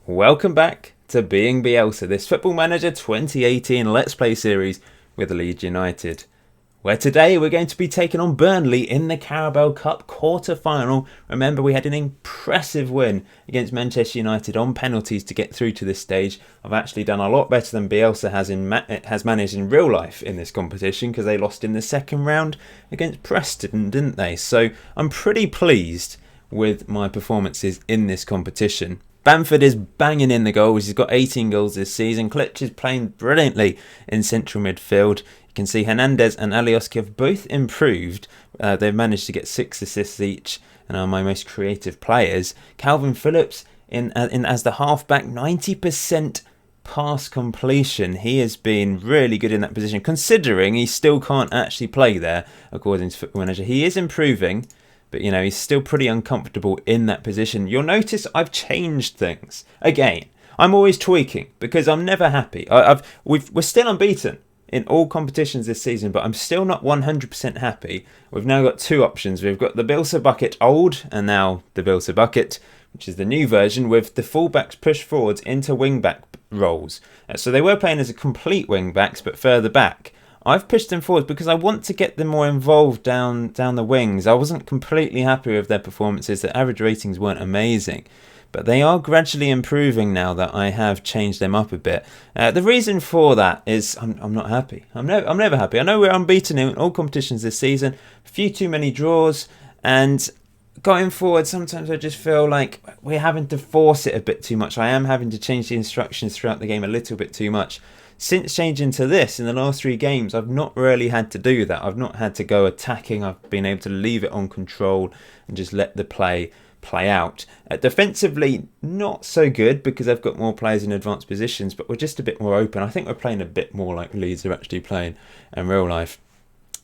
Welcome back to Being Bielsa, this Football Manager 2018 Let's Play series with Leeds United, where today we're going to be taking on Burnley in the Carabao Cup quarter-final. Remember, we had an impressive win against Manchester United on penalties to get through to this stage. I've actually done a lot better than Bielsa has managed in real life in this competition, because they lost in the second round against Preston, didn't they? So I'm pretty pleased with my performances in this competition. Bamford is banging in the goals. He's got 18 goals this season. Klitsch is playing brilliantly in central midfield. You can see Hernandez and Alioski have both improved. They've managed to get 6 assists each and are my most creative players. Calvin Phillips in as the halfback, 90% pass completion. He has been really good in that position, considering he still can't actually play there, according to Football Manager. He is improving, but, you know, he's still pretty uncomfortable in that position. You'll notice I've changed things. Again, I'm always tweaking because I'm never happy. We're still unbeaten in all competitions this season, but I'm still not 100% happy. We've now got 2 options. We've got the Bielsa bucket old and now the Bielsa bucket, which is the new version, with the fullbacks pushed forwards into wing-back roles. So they were playing as a complete wing-backs, but further back. I've pushed them forwards because I want to get them more involved down the wings. I wasn't completely happy with their performances. Their average ratings weren't amazing, but they are gradually improving now that I have changed them up a bit. The reason for that is I'm not happy. I'm never happy. I know we're unbeaten in all competitions this season. A few too many draws, and going forward, sometimes I just feel like we're having to force it a bit too much. I am having to change the instructions throughout the game a little bit too much. Since changing to this in the last 3 games, I've not really had to do that. I've not had to go attacking. I've been able to leave it on control and just let the play out. Defensively, not so good because I've got more players in advanced positions, but we're just a bit more open. I think we're playing a bit more like Leeds are actually playing in real life.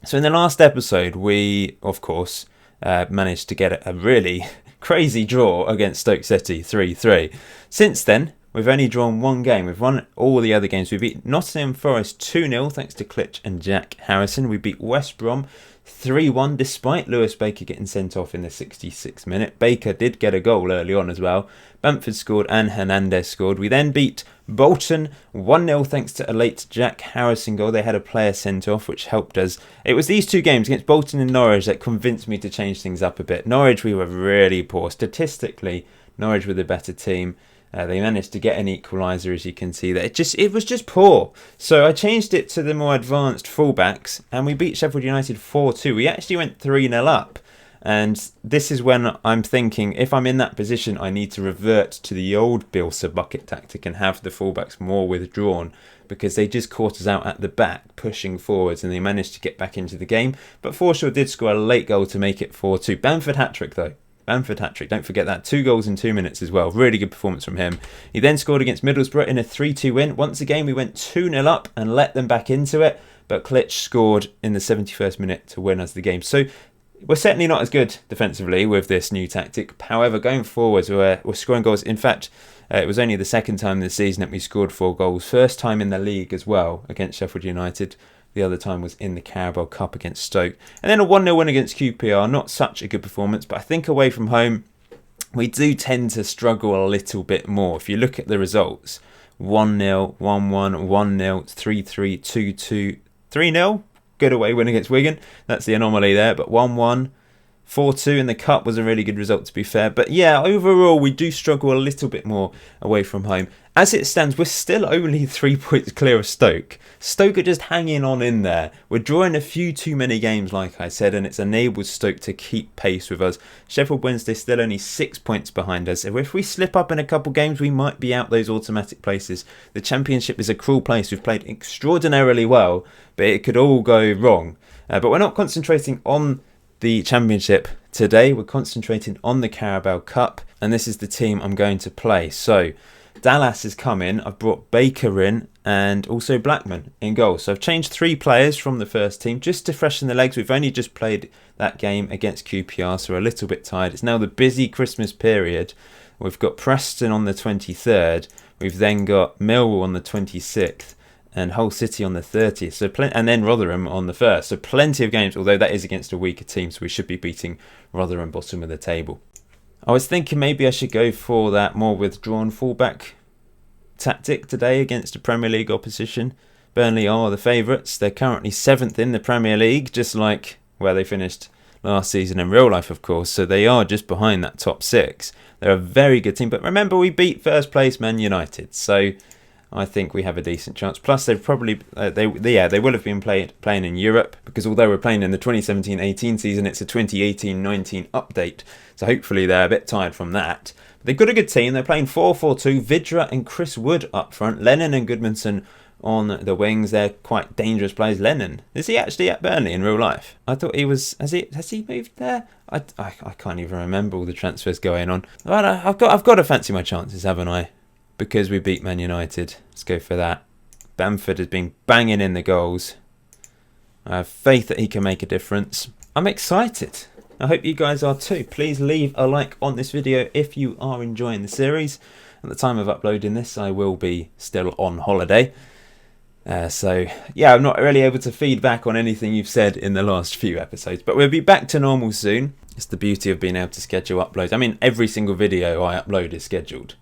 So in the last episode, we, of course, managed to get a really crazy draw against Stoke City, 3-3. Since then, we've only drawn 1 game. We've won all the other games. We beat Nottingham Forest 2-0 thanks to Klitsch and Jack Harrison. We beat West Brom 3-1 despite Lewis Baker getting sent off in the 66th minute. Baker did get a goal early on as well. Bamford scored and Hernandez scored. We then beat Bolton 1-0 thanks to a late Jack Harrison goal. They had a player sent off, which helped us. It was these 2 games against Bolton and Norwich that convinced me to change things up a bit. Norwich, we were really poor. Statistically, Norwich were the better team. They managed to get an equaliser, as you can see there. It was just poor. So I changed it to the more advanced fullbacks, and we beat Sheffield United 4-2. We actually went 3-0 up. And this is when I'm thinking, if I'm in that position, I need to revert to the old Bielsa bucket tactic and have the fullbacks more withdrawn, because they just caught us out at the back, pushing forwards, and they managed to get back into the game. But Forshaw did score a late goal to make it 4-2. Bamford hat-trick, though. Bamford hat-trick, don't forget that. 2 goals in 2 minutes as well. Really good performance from him. He then scored against Middlesbrough in a 3-2 win. Once again, we went 2-0 up and let them back into it, but Klitsch scored in the 71st minute to win us the game. So we're certainly not as good defensively with this new tactic. However, going forwards, we're scoring goals. In fact, it was only the 2nd time this season that we scored 4 goals. First time in the league as well against Sheffield United. The other time was in the Carabao Cup against Stoke. And then a 1-0 win against QPR. Not such a good performance, but I think away from home, we do tend to struggle a little bit more. If you look at the results, 1-0, 1-1, 1-0, 3-3, 2-2, 3-0. Good away win against Wigan. That's the anomaly there. But 1-1, 4-2 in the Cup was a really good result, to be fair. But yeah, overall, we do struggle a little bit more away from home. As it stands, we're still only 3 points clear of Stoke. Stoke are just hanging on in there. We're drawing a few too many games, like I said, and it's enabled Stoke to keep pace with us. Sheffield Wednesday still only 6 points behind us. So if we slip up in a couple games, we might be out those automatic places. The Championship is a cruel place. We've played extraordinarily well, but it could all go wrong. But we're not concentrating on the Championship today. We're concentrating on the Carabao Cup, and this is the team I'm going to play. So Dallas has come in. I've brought Baker in and also Blackman in goal. So I've changed 3 players from the first team just to freshen the legs. We've only just played that game against QPR, so we're a little bit tired. It's now the busy Christmas period. We've got Preston on the 23rd. We've then got Millwall on the 26th. And Hull City on the 30th, and then Rotherham on the 1st. So plenty of games, although that is against a weaker team, so we should be beating Rotherham bottom of the table. I was thinking maybe I should go for that more withdrawn fullback tactic today against a Premier League opposition. Burnley are the favourites. They're currently 7th in the Premier League, just like where they finished last season in real life, of course. So they are just behind that top 6. They're a very good team. But remember, we beat first place Man United. So I think we have a decent chance. Plus, they've probably they will have been playing in Europe, because although we're playing in the 2017-18 season, it's a 2018-19 update. So hopefully they're a bit tired from that. But they've got a good team. They're playing 4-4-2. Vidra and Chris Wood up front. Lennon and Goodmanson on the wings. They're quite dangerous players. Lennon, is he actually at Burnley in real life? I thought he was. Has he moved there? I can't even remember all the transfers going on. But I've got to fancy my chances, haven't I? Because we beat Man United. Let's go for that. Bamford has been banging in the goals. I have faith that he can make a difference. I'm excited. I hope you guys are too. Please leave a like on this video if you are enjoying the series. At the time of uploading this, I will be still on holiday. So, yeah, I'm not really able to feed back on anything you've said in the last few episodes. But we'll be back to normal soon. It's the beauty of being able to schedule uploads. I mean, every single video I upload is scheduled.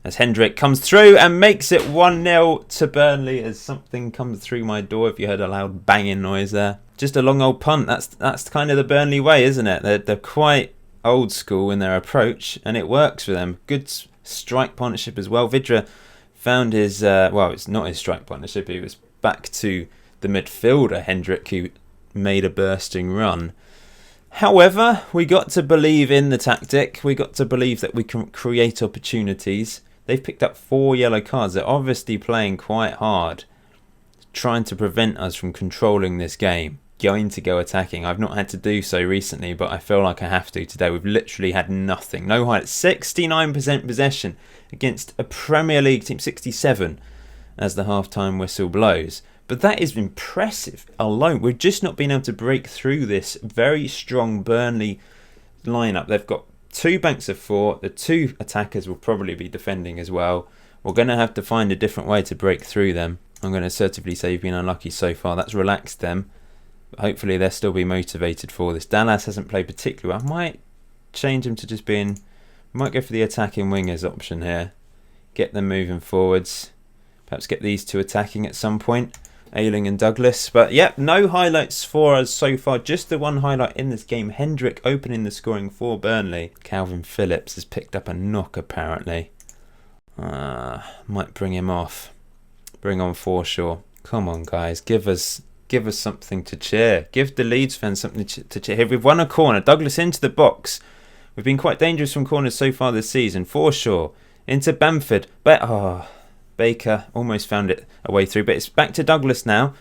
As Hendrick comes through and makes it 1-0 to Burnley as something comes through my door, if you heard a loud banging noise there. Just a long old punt. That's kind of the Burnley way, isn't it? They're quite old school in their approach, and it works for them. Good strike partnership as well. Vidra found his, it's not his strike partnership. He was back to the midfielder, Hendrick, who made a bursting run. However, we got to believe in the tactic. We got to believe that we can create opportunities. They've picked up 4 yellow cards. They're obviously playing quite hard, trying to prevent us from controlling this game, going to go attacking. I've not had to do so recently, but I feel like I have to today. We've literally had nothing. No highlights. 69% possession against a Premier League team, 67 as the half-time whistle blows. But that is impressive alone. We've just not been able to break through this very strong Burnley lineup. They've got 2 banks of 4. The 2 attackers will probably be defending as well. We're going to have to find a different way to break through them. I'm going to assertively say you've been unlucky so far. That's relaxed them. But hopefully they'll still be motivated for this. Dallas hasn't played particularly well. I might change him to just being... might go for the attacking wingers option here. Get them moving forwards. Perhaps get these 2 attacking at some point. Ayling and Douglas. But yep, no highlights for us so far. Just the one highlight in this game. Hendrick opening the scoring for Burnley. Calvin Phillips has picked up a knock apparently. Might bring him off. Bring on Forshaw. Come on guys, give us something to cheer. Give the Leeds fans something to cheer. Here we've won a corner. Douglas into the box. We've been quite dangerous from corners so far this season. Forshaw into Bamford. Baker almost found it a way through, but it's back to Douglas now.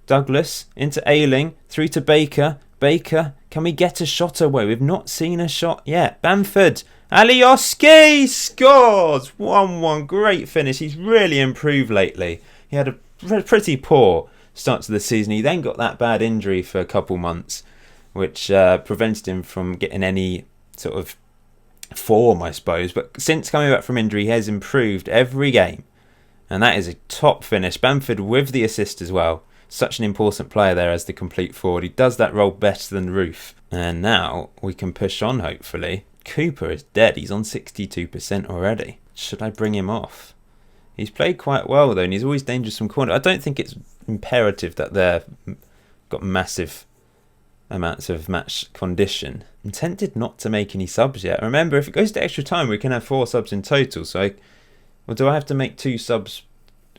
Douglas into Ayling, through to Baker. Baker, can we get a shot away? We've not seen a shot yet. Bamford, Alioski scores! 1-1, great finish. He's really improved lately. He had a pretty poor start to the season. He then got that bad injury for a couple months, which prevented him from getting any sort of form, I suppose. But since coming back from injury, he has improved every game. And that is a top finish. Bamford with the assist as well. Such an important player there as the complete forward. He does that role better than Roof. And now we can push on, hopefully. Cooper is dead. He's on 62% already. Should I bring him off? He's played quite well, though, and he's always dangerous from corner. I don't think it's imperative that they've got massive amounts of match condition. I'm tempted not to make any subs yet. Remember, if it goes to extra time, we can have 4 subs in total. So or do I have to make 2 subs?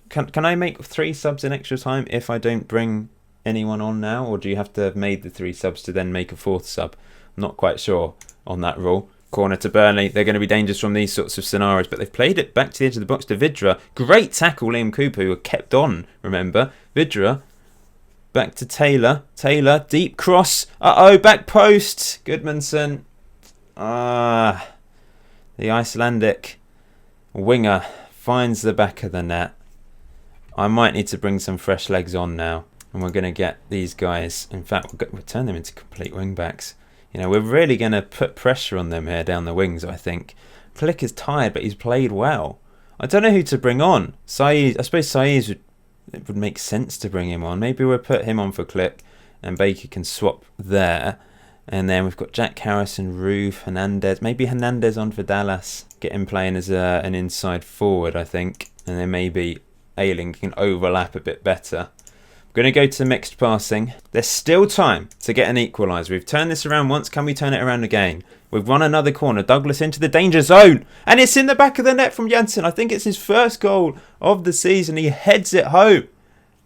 Can I make 3 subs in extra time if I don't bring anyone on now? Or do you have to have made the 3 subs to then make a 4th sub? I'm not quite sure on that rule. Corner to Burnley. They're going to be dangerous from these sorts of scenarios, but they've played it back to the edge of the box to Vidra. Great tackle, Liam Cooper, who kept on, remember. Vidra, back to Taylor. Taylor, deep cross. Back post. Goodmanson. The Icelandic winger finds the back of the net. I might need to bring some fresh legs on now, and we're going to get these guys. In fact, we'll turn them into complete wing backs. You know, we're really going to put pressure on them here down the wings, I think. Click is tired, but he's played well. I don't know who to bring on. Saiz, I suppose Saiz would make sense to bring him on. Maybe we'll put him on for Click, and Baker can swap there. And then we've got Jack Harrison, Roof, Hernandez. Maybe Hernandez on for Dallas. Get him playing as an inside forward, I think. And then maybe Ayling can overlap a bit better. I'm going to go to mixed passing. There's still time to get an equaliser. We've turned this around once. Can we turn it around again? We've run another corner. Douglas into the danger zone. And it's in the back of the net from Janssen. I think it's his first goal of the season. He heads it home.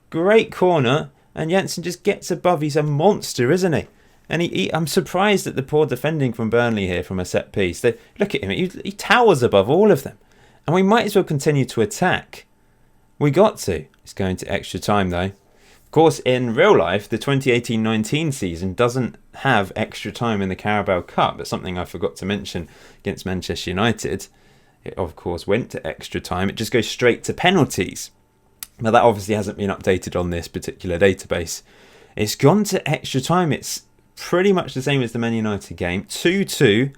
Great corner. And Janssen just gets above. He's a monster, isn't he? And I'm surprised at the poor defending from Burnley here from a set piece. Look at him. He towers above all of them. And we might as well continue to attack. We got to. It's going to extra time, though. Of course, in real life, the 2018-19 season doesn't have extra time in the Carabao Cup. That's something I forgot to mention against Manchester United. It, of course, went to extra time. It just goes straight to penalties. Now, that obviously hasn't been updated on this particular database. It's gone to extra time. It's pretty much the same as the Man United game. 2-2.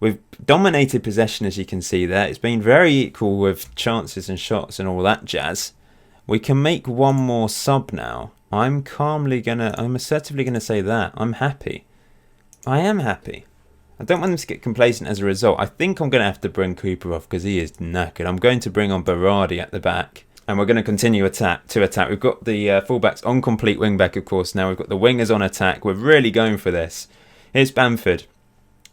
We've dominated possession, as you can see there. It's been very equal with chances and shots and all that jazz. We can make one more sub now. I'm assertively gonna say that. I'm happy. I am happy. I don't want them to get complacent as a result. I think I'm gonna have to bring Cooper off because he is knackered. I'm going to bring on Berardi at the back. And we're going to continue to attack. We've got the fullbacks on complete wing-back, of course, now. We've got the wingers on attack. We're really going for this. Here's Bamford.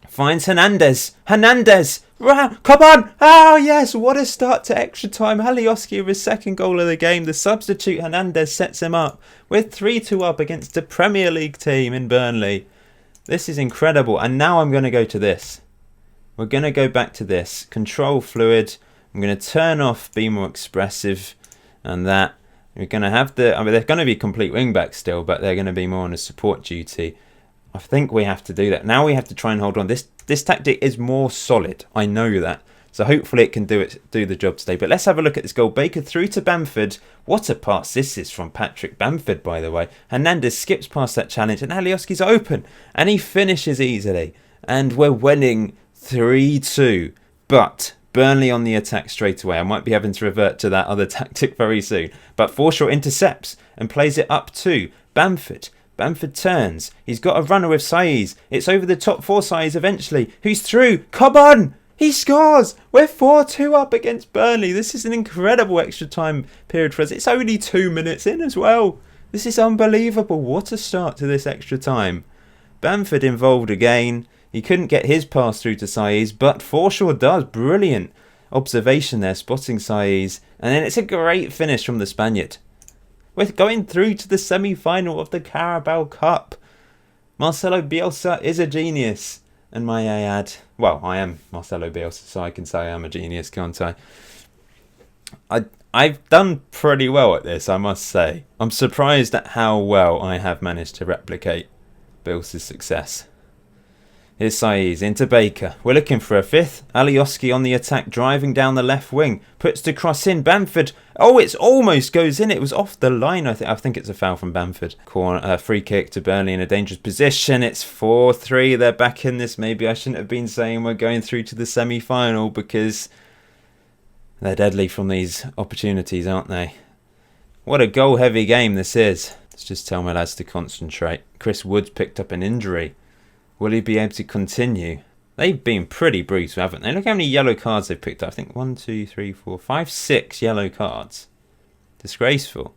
Finds Hernandez. Hernandez! Come on! Oh, yes! What a start to extra time. Alioski with his second goal of the game. The substitute Hernandez sets him up. We're 3-2 up against the Premier League team in Burnley. This is incredible. And now I'm going to go to this. We're going to go back to this. Control fluid. I'm going to turn off Be More Expressive. And that we're going to have they're going to be complete wing backs still, but they're going to be more on a support duty. I think we have to do that. Now we have to try and hold on. This tactic is more solid. I know that. So hopefully it can do the job today. But let's have a look at this goal. Baker through to Bamford. What a pass this is from Patrick Bamford, by the way. Hernandez skips past that challenge and Alioski's open. And he finishes easily. And we're winning 3-2. But Burnley on the attack straight away. I might be having to revert to that other tactic very soon. But Forshaw intercepts and plays it up to Bamford. Bamford turns. He's got a runner with Saiz. It's over the top for Saiz eventually. Who's through? Come on! He scores! We're 4-2 up against Burnley. This is an incredible extra time period for us. It's only 2 minutes in as well. This is unbelievable. What a start to this extra time. Bamford involved again. He couldn't get his pass through to Saiz, but Forshaw does. Brilliant observation there, spotting Saiz. And then it's a great finish from the Spaniard. We're going through to the semi-final of the Carabao Cup. Marcelo Bielsa is a genius. And may I add, well, I am Marcelo Bielsa, so I can say I'm a genius, can't I? I've done pretty well at this, I must say. I'm surprised at how well I have managed to replicate Bielsa's success. Here's Saiz into Baker. We're looking for a fifth. Alioski on the attack, driving down the left wing. Puts the cross in. Bamford. Oh, it almost goes in. It was off the line. I think it's a foul from Bamford. Corner, free kick to Burnley in a dangerous position. It's 4-3. They're back in this. Maybe I shouldn't have been saying we're going through to the semi-final because they're deadly from these opportunities, aren't they? What a goal-heavy game this is. Let's just tell my lads to concentrate. Chris Wood's picked up an injury. Will he be able to continue? They've been pretty brutal, haven't they? Look how many yellow cards they've picked up. I think 1, 2, 3, 4, 5, 6 yellow cards. Disgraceful.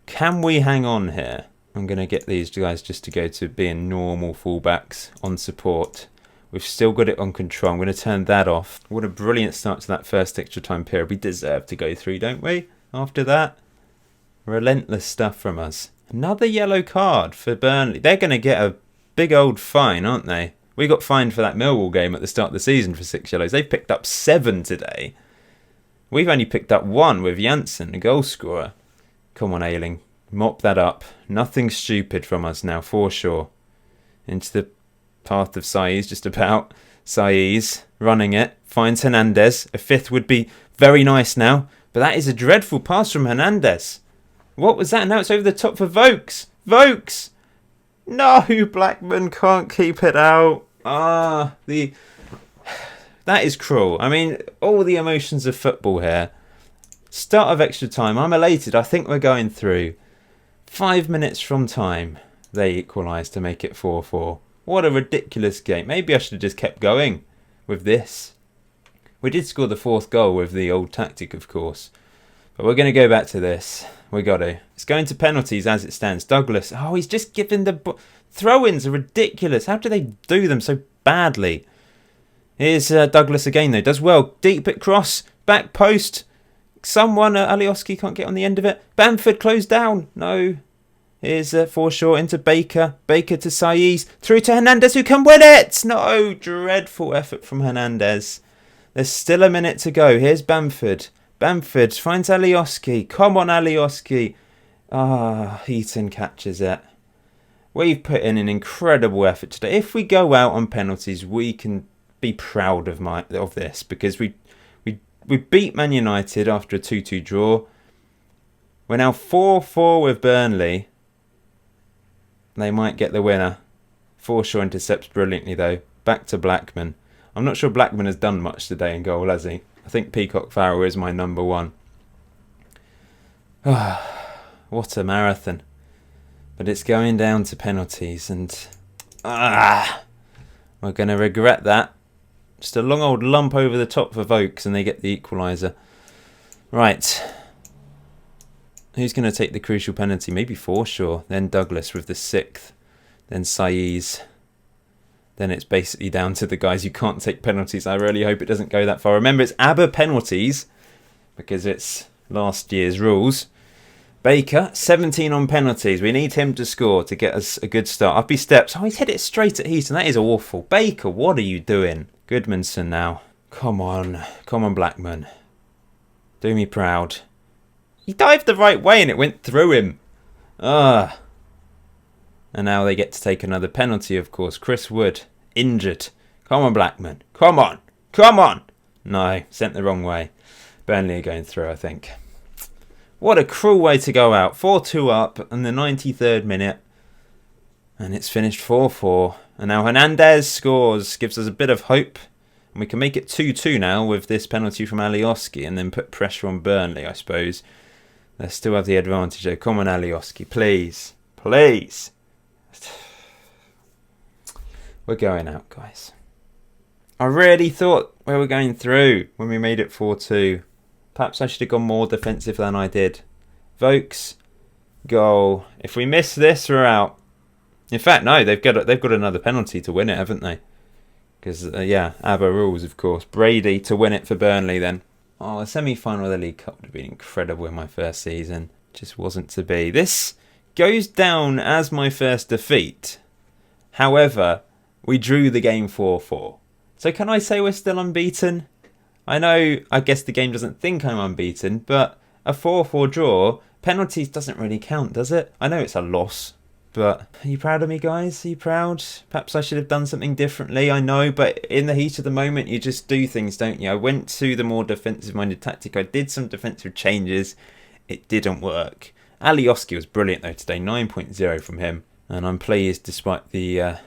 Can we hang on here? I'm going to get these guys just to go to being normal fullbacks on support. We've still got it on control. I'm going to turn that off. What a brilliant start to that first extra time period. We deserve to go through, don't we? After that. Relentless stuff from us. Another yellow card for Burnley. They're going to get a big old fine, aren't they? We got fined for that Millwall game at the start of the season for 6 yellows. They've picked up 7 today. We've only picked up 1 with Janssen, the goal scorer. Come on, Ayling. Mop that up. Nothing stupid from us now. Forshaw. Into the path of Saiz, just about. Saiz running it. Finds Hernandez. A fifth would be very nice now. But that is a dreadful pass from Hernandez. What was that? Now it's over the top for Vokes. Vokes! No, Blackman can't keep it out. That is cruel. I mean, all the emotions of football here. Start of extra time. I'm elated. I think we're going through. 5 minutes from time, they equalise to make it 4-4. What a ridiculous game. Maybe I should have just kept going with this. We did score the 4th goal with the old tactic, of course. But we're going to go back to this. We got to. It's going to penalties as it stands. Douglas. Oh, he's just giving the... Throw-ins are ridiculous. How do they do them so badly? Here's Douglas again, though. Does well. Deep at cross. Back post. Someone, Alioski can't get on the end of it. Bamford closed down. No. Here's Forshaw into Baker. Baker to Saiz. Through to Hernandez, who can win it. No. Dreadful effort from Hernandez. There's still a minute to go. Here's Bamford. Bamford finds Alioski. Come on, Alioski. Heaton catches it. We've put in an incredible effort today. If we go out on penalties, we can be proud of this, because we beat Man United after a 2-2 draw. We're now 4-4 with Burnley. They might get the winner. Forshaw intercepts brilliantly, though. Back to Blackman. I'm not sure Blackman has done much today in goal, has he? I think Peacock Farrell is my number 1. What a marathon. But it's going down to penalties, and we're going to regret that. Just a long old lump over the top for Vokes, and they get the equaliser. Right. Who's going to take the crucial penalty? Maybe Forshaw, then Douglas with the 6th, then Saiz. Then it's basically down to the guys who can't take penalties. I really hope it doesn't go that far. Remember, it's ABBA penalties, because it's last year's rules. Baker, 17 on penalties. We need him to score to get us a good start. Up he steps. Oh, he's hit it straight at Heaton. That is awful. Baker, what are you doing? Goodmanson now. Come on. Come on, Blackman. Do me proud. He dived the right way and it went through him. And now they get to take another penalty, of course. Chris Wood, injured. Come on, Blackman. Come on. Come on. No, sent the wrong way. Burnley are going through, I think. What a cruel way to go out. 4-2 up in the 93rd minute. And it's finished 4-4. And now Hernandez scores. Gives us a bit of hope. And we can make it 2-2 now with this penalty from Alioski. And then put pressure on Burnley, I suppose. They still have the advantage though. Come on, Alioski. Please. Please. We're going out, guys. I really thought we were going through when we made it 4-2. Perhaps I should have gone more defensive than I did. Vokes, goal. If we miss this, we're out. In fact, no, they've got another penalty to win it, haven't they? Because, ABBA rules, of course. Brady to win it for Burnley then. Oh, a semi-final of the League Cup would have been incredible in my first season. Just wasn't to be. This goes down as my first defeat. However, we drew the game 4-4. So can I say we're still unbeaten? I guess the game doesn't think I'm unbeaten, but a 4-4 draw, penalties doesn't really count, does it? I know it's a loss, but are you proud of me, guys? Are you proud? Perhaps I should have done something differently, I know, but in the heat of the moment, you just do things, don't you? I went to the more defensive-minded tactic. I did some defensive changes. It didn't work. Alioski was brilliant, though, today. 9.0 from him, and I'm pleased despite the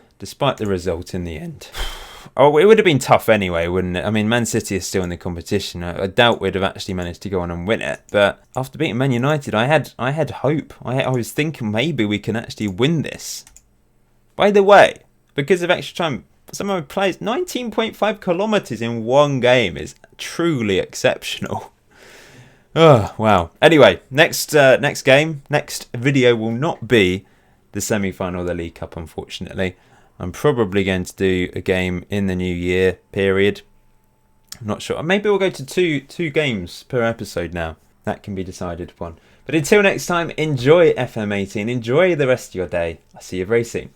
result in the end. Oh, it would have been tough anyway, wouldn't it? I mean, Man City is still in the competition. I doubt we'd have actually managed to go on and win it. But after beating Man United, I had hope. I was thinking maybe we can actually win this. By the way, because of extra time, some of my players, 19.5 kilometres in one game is truly exceptional. Oh, wow. Anyway, next video will not be the semi-final of the League Cup, unfortunately. I'm probably going to do a game in the new year period. I'm not sure. Maybe we'll go to two games per episode now. That can be decided upon. But until next time, enjoy FM18. Enjoy the rest of your day. I'll see you very soon.